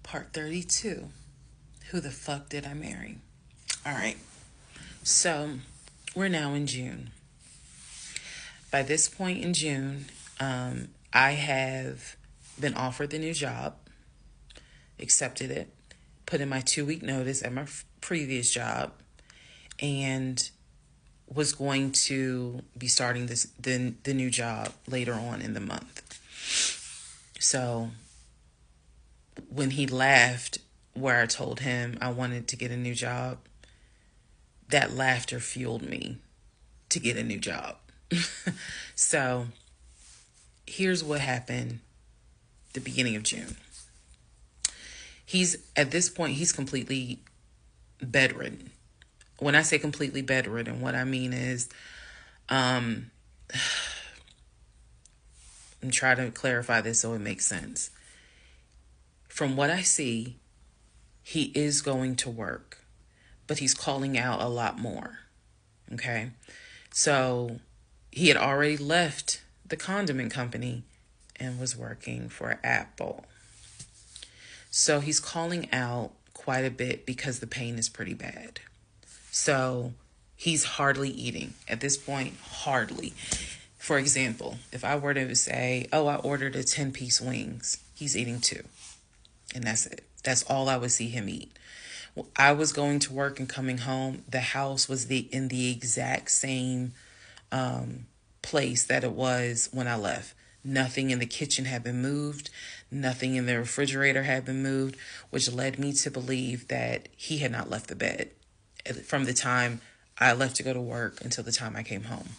Part 32. Who the fuck did I marry? All right. So we're now in June. By this point in June, I have been offered the new job, accepted it, put in my 2 week notice at my previous job, and was going to be starting the new job later on in the month. So when he laughed, where I told him I wanted to get a new job, that laughter fueled me to get a new job. So here's what happened the beginning of June. At this point, he's completely bedridden. When I say completely bedridden, what I mean is, I'm trying to clarify this so it makes sense. From what I see, he is going to work, but he's calling out a lot more. Okay? So he had already left the condiment company and was working for Apple. So he's calling out quite a bit because the pain is pretty bad. So he's hardly eating. At this point, hardly. For example, if I were to say, I ordered a 10-piece wings, he's eating 2. And that's it. That's all I would see him eat. I was going to work and coming home. The house was in the exact same place that it was when I left. Nothing in the kitchen had been moved. Nothing in the refrigerator had been moved, which led me to believe that he had not left the bed from the time I left to go to work until the time I came home.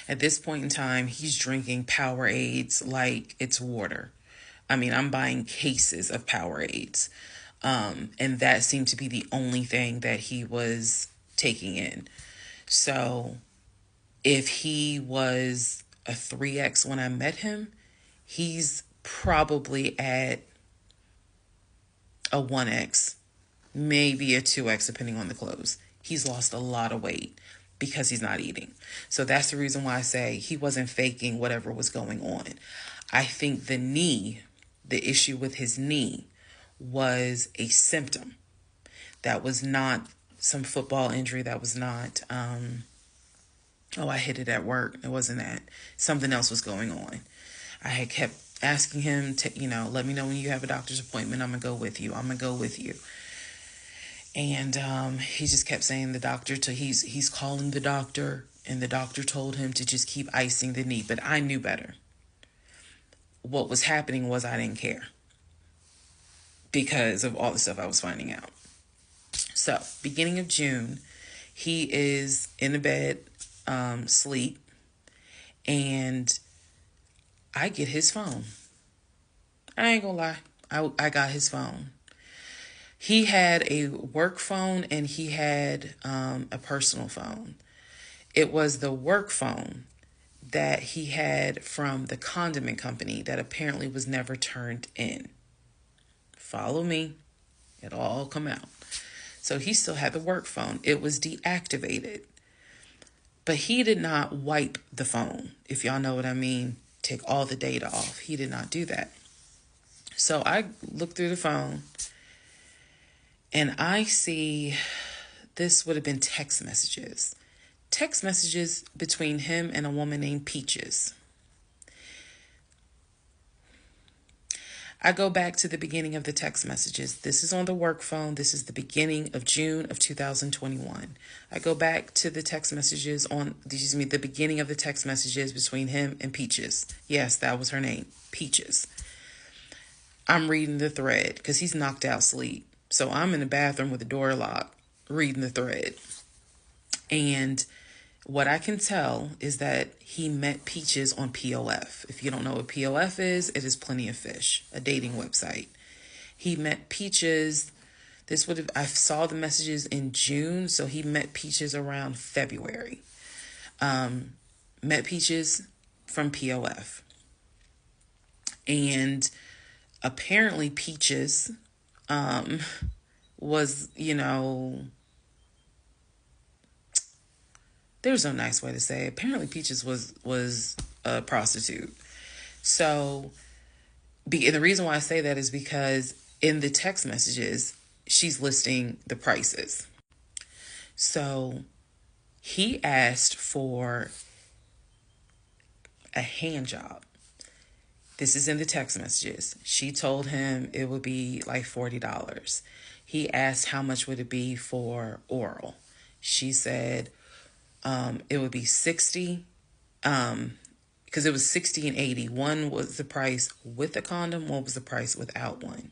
At this point in time, he's drinking Powerades like it's water. I mean, I'm buying cases of Powerades. And that seemed to be the only thing that he was taking in. So if he was a 3X when I met him, he's probably at a 1X, maybe a 2X, depending on the clothes. He's lost a lot of weight because he's not eating. So that's the reason why I say he wasn't faking whatever was going on. I think the issue with his knee was a symptom. That was not some football injury. That was not, I hit it at work. It wasn't that. Something else was going on. I had kept asking him to, let me know when you have a doctor's appointment. I'm going to go with you. I'm going to go with you. And he just kept saying the doctor, he's calling the doctor, and the doctor told him to just keep icing the knee. But I knew better. What was happening was I didn't care because of all the stuff I was finding out. So, beginning of June, he is in the bed, sleep, and I get his phone. I ain't gonna lie. I got his phone. He had a work phone and he had a personal phone. It was the work phone that he had from the condiment company that apparently was never turned in. Follow me. It'll all come out. So he still had the work phone. It was deactivated. But he did not wipe the phone, if y'all know what I mean. Take all the data off. He did not do that. So I look through the phone and I see this would have been text messages. Text messages between him and a woman named Peaches. I go back to the beginning of the text messages. This is on the work phone. This is the beginning of June of 2021. I go back to the text messages the beginning of the text messages between him and Peaches. Yes, that was her name, Peaches. I'm reading the thread because he's knocked out sleep. So I'm in the bathroom with the door locked, reading the thread. And what I can tell is that he met Peaches on POF. If you don't know what POF is, it is Plenty of Fish, a dating website. He met Peaches. I saw the messages in June, so he met Peaches around February. Met Peaches from POF. And apparently Peaches was, there's no nice way to say it. Apparently Peaches was a prostitute. So the reason why I say that is because in the text messages, she's listing the prices. So he asked for a hand job. This is in the text messages. She told him it would be like $40. He asked how much would it be for oral. She said it would be 60, because it was 60 and 80. One was the price with a condom, one was the price without one.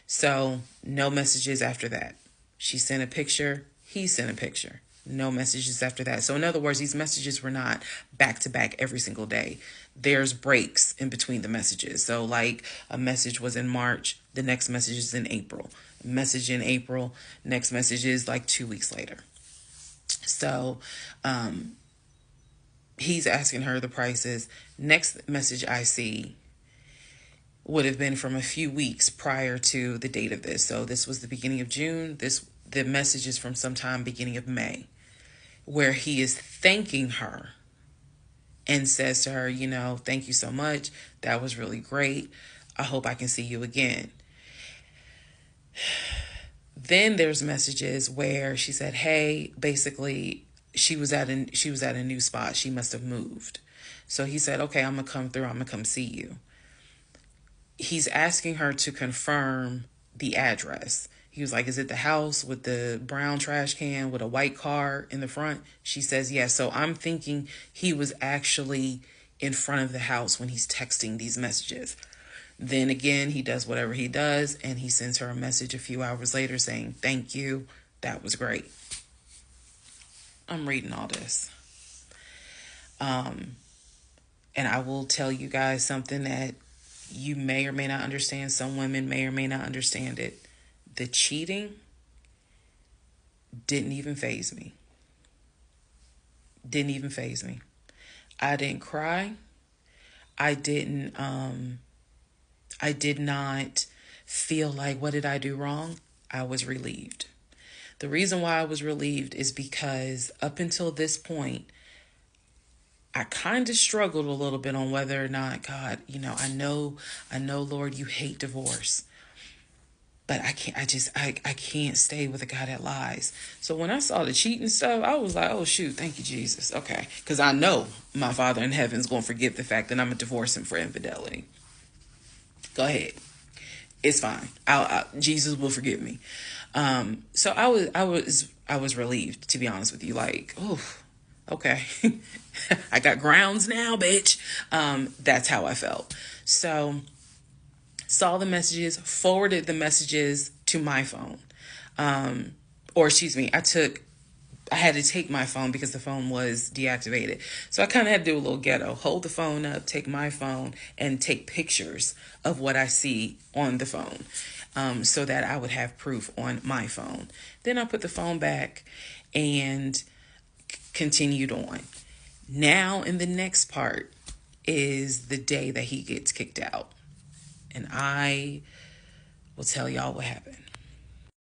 So no messages after that. She sent a picture, he sent a picture. No messages after that. So in other words, these messages were not back to back every single day. There's breaks in between the messages. So like a message was in March, the next message is in April. Message in April, next message is like 2 weeks later. So he's asking her the prices. Next message I see would have been from a few weeks prior to the date of this. So this was the beginning of June. The message is from sometime beginning of May, where he is thanking her and says to her, you know, thank you so much. That was really great. I hope I can see you again. Then there's messages where she said, hey, basically she was at a new spot. She must have moved. So he said, okay, I'm going to come through. I'm going to come see you. He's asking her to confirm the address. He was like, is it the house with the brown trash can with a white car in the front? She says, yes. So I'm thinking he was actually in front of the house when he's texting these messages. Then again, he does whatever he does, and he sends her a message a few hours later saying, thank you. That was great. I'm reading all this. And I will tell you guys something that you may or may not understand. Some women may or may not understand it. The cheating didn't even faze me. Didn't even faze me. I didn't cry. I did not feel like, what did I do wrong? I was relieved. The reason why I was relieved is because up until this point, I kind of struggled a little bit on whether or not, God, you know, I know, Lord, you hate divorce. But I can't stay with a guy that lies. So when I saw the cheating stuff, I was like, oh, shoot, thank you, Jesus. Okay. Because I know my Father in heaven is going to forgive the fact that I'm going to divorce him for infidelity. Go ahead. It's fine. Jesus will forgive me. So I was relieved, to be honest with you. Like, oh, okay. I got grounds now, bitch. That's how I felt. So saw the messages, forwarded the messages to my phone. Or excuse me, I had to take my phone because the phone was deactivated. So I kind of had to do a little ghetto. Hold the phone up, take my phone, and take pictures of what I see on the phone, so that I would have proof on my phone. Then I put the phone back and continued on. Now in the next part is the day that he gets kicked out. And I will tell y'all what happened.